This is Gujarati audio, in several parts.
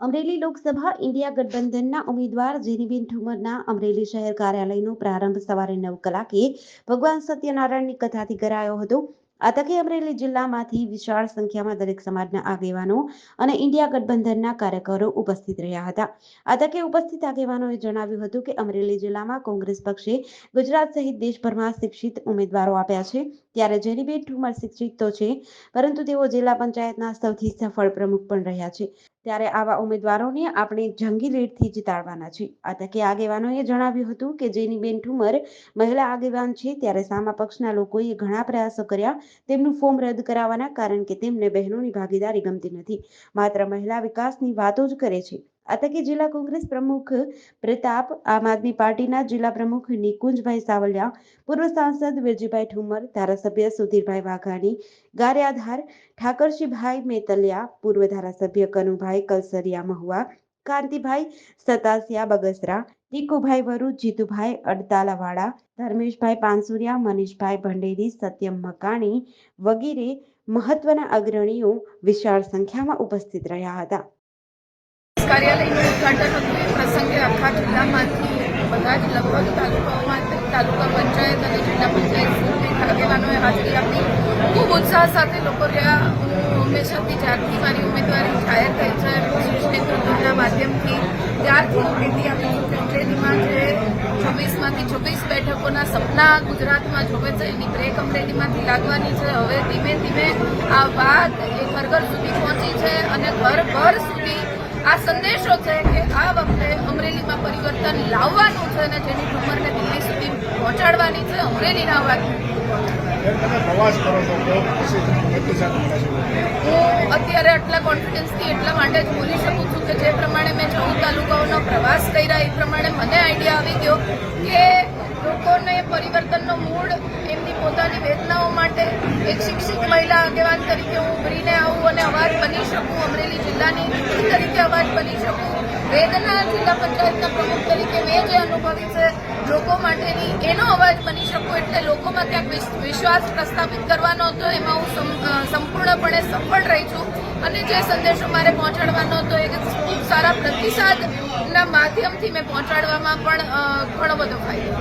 અમરેલી લોકસભા ઇન્ડિયા ગઠબંધનના ઉમેદવાર જેનીબેન ઠુમરના અમરેલી શહેર કાર્યાલયનો પ્રારંભ સવારે 9 કલાકે ભગવાન સત્યનારાયણની કથાથી કરાયો હતો। આ તકે અમરેલી જિલ્લામાંથી વિશાળ સંખ્યામાં દરેક સમાજના આગેવાનો અને ઇન્ડિયા ગઠબંધનના કાર્યકરો ઉપસ્થિત રહ્યા હતા। આ તકે ઉપસ્થિત આગેવાનોએ જણાવ્યું હતું કે અમરેલી જિલ્લામાં કોંગ્રેસ પક્ષે ગુજરાત સહિત દેશભરમાં શિક્ષિત ઉમેદવારો આપ્યા છે, ત્યારે જેનીબેન ઠુમર શિક્ષિત તો છે, પરંતુ તેઓ જિલ્લા પંચાયતના સૌથી સફળ પ્રમુખ પણ રહ્યા છે, ત્યારે આવા ઉમેદવારોને આપણે જંગી લીડથી જીતાડવાના છે। આ તકે આગેવાનોએ જણાવ્યું હતું કે જેનીબેન ઠુમર મહિલા આગેવાન છે, ત્યારે સામા પક્ષના લોકોએ ઘણા પ્રયાસો કર્યા તેમનું ફોર્મ રદ કરાવવાના, કારણ કે તેમને બહેનોની ભાગીદારી ગમતી નથી, માત્ર મહિલા વિકાસની વાતો જ કરે છે। આ તકે જિલ્લા કોંગ્રેસ પ્રમુખ પ્રતાપ, આમ આદમી પાર્ટીના જિલ્લા પ્રમુખ નિકુંજભાઈ સાવલિયા, પૂર્વ સાંસદ વિરજીભાઈ ઠુમર, ધારાસભ્ય સુધીરભાઈ વાઘાણી ગારિયાધાર, ઠાકરજીભાઈ મેતલિયા, પૂર્વ ધારાસભ્ય કનુભાઈ કલસરિયા મહુવા, કાંતિભાઈ સતાસિયા બગસરા, ટીકુભાઈ વરુ, જીતુભાઈ અડતાલાવાડા, ધર્મેશભાઈ પાનસુરિયા, મનીષભાઈ ભંડેરી, સત્યમ મકાણી વગેરે મહત્વના અગ્રણીઓ વિશાળ સંખ્યામાં ઉપસ્થિત રહ્યા હતા। કાર્યાલયનું ઉદ્ઘાટન હતું એ પ્રસંગે આખા જિલ્લામાંથી બધા જ લગભગ તાલુકાઓમાંથી તાલુકા પંચાયત અને જિલ્લા પંચાયત સમિતિ આગેવાનોએ હાજરી આપી। ખૂબ ઉત્સાહ સાથે લોકો રહ્યા। હું હંમેશાથી જ્યારથી મારી ઉમેદવારી જાહેર થઈ છે શીર્ષ નેતૃત્વના માધ્યમથી ત્યારથી હું કહેતી આવી છું કે અમરેલીમાં જે 26માંથી 26 બેઠકોના સપના ગુજરાતમાં જોવે છે એની બ્રેક અમરેલીમાંથી લાગવાની છે। હવે ધીમે ધીમે આ વાત એ ઘર ઘર સુધી પહોંચી છે અને ઘર ઘર સુધી આ સંદેશો છે કે આ વખતે અમરેલીમાં પરિવર્તન લાવવાનું છે અને જેની ઠુમરને દિલ્હી સુધી પહોંચાડવાની છે। અમરેલીના અવાજ હું અત્યારે આટલા કોન્ફિડન્સથી એટલા માટે જ બોલી શકું છું કે જે પ્રમાણે મેં 14 તાલુકાઓનો પ્રવાસ કર્યા એ પ્રમાણે મને આઈડિયા આવી ગયો કે લોકોને પરિવર્તનનો મૂળ એમની પોતાની વેદનાઓ માટે એક શિક્ષિત મહિલા આગેવાન તરીકે હું ઉભરીને આવું અને અવાજ બની શકું, અમરેલી જિલ્લાની તરીકે અવાજ બની શકું, વેદના જિલ્લા પંચાયતના પ્રમુખ તરીકે મેં જે અનુભવી છે લોકો માટેની એનો અવાજ બની શકું, એટલે લોકોમાં ક્યાંક વિશ્વાસ પ્રસ્થાપિત કરવાનો હતો એમાં હું સંપૂર્ણપણે સફળ રહી છું અને જે સંદેશો મારે પહોંચાડવાનો હતો એ ખૂબ સારા પ્રતિસાદના માધ્યમથી મેં પહોંચાડવામાં પણ ઘણો બધો ફાયદો।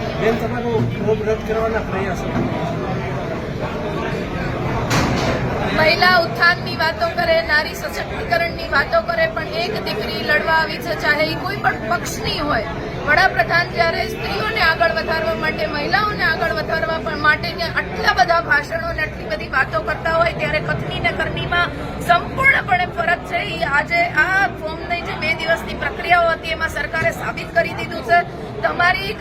મહિલા ઉત્થાનની વાતો કરે, નારી સશક્તિકરણની વાતો કરે, પણ એક દીકરી લડવા આવી છે, ચાહે એ કોઈ પણ પક્ષની હોય। વડાપ્રધાન જ્યારે સ્ત્રીઓને આગળ વધારવા માટે, મહિલાઓને આગળ વધારવા માટે આટલા બધા ભાષણો અને આટલી બધી વાતો કરતા હોય ત્યારે કથની ને કરણીમાં સંપૂર્ણપણે ફરક છે। એ આજે આ ફોર્મની જે 2 દિવસની પ્રક્રિયાઓ હતી એમાં સરકારે સાબિત કરી દીધું છે। તમારી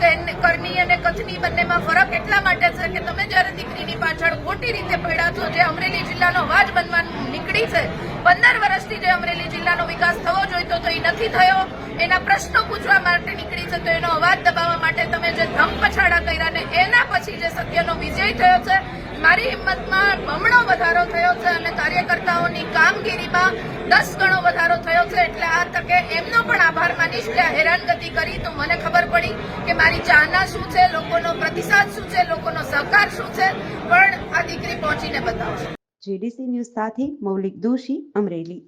કરણી અને કથની બંનેમાં ફરક એટલા માટે છે કે તમે જ્યારે દીકરીની પાછળ ખોટી રીતે પડ્યા છો, જે અમરેલી જિલ્લાનો અવાજ બનવા નીકળી છે, 15 વર્ષથી જે અમરેલી જિલ્લાનો વિકાસ થવો જોઈતો તો એ નથી થયો, એના પ્રશ્નો પૂછવા માટે નીકળી છે, તો એનો અવાજ દબાવવા માટે તમે જે ધમ પછાડા કર્યા ને એના પછી જે સત્યનો વિજય થયો છે, મારી હિંમતમાં બમણો વધારો થયો છે અને કાર્યકર્તાઓની કામગીરીમાં 10 ગણો વધારો થયો છે। એટલે આ તકે એમનો પણ આભાર માનીશ કે આ હેરાનગતિ કરી તો મને ખબર પડી કે મારી ચાહના શું છે, લોકોનો પ્રતિસાદ શું છે, લોકોનો સહકાર શું છે, પણ આ દીકરી પહોંચીને બતાવશે। જેડીસી ન્યૂઝ સાથે મૌલિક દોશી, અમરેલી।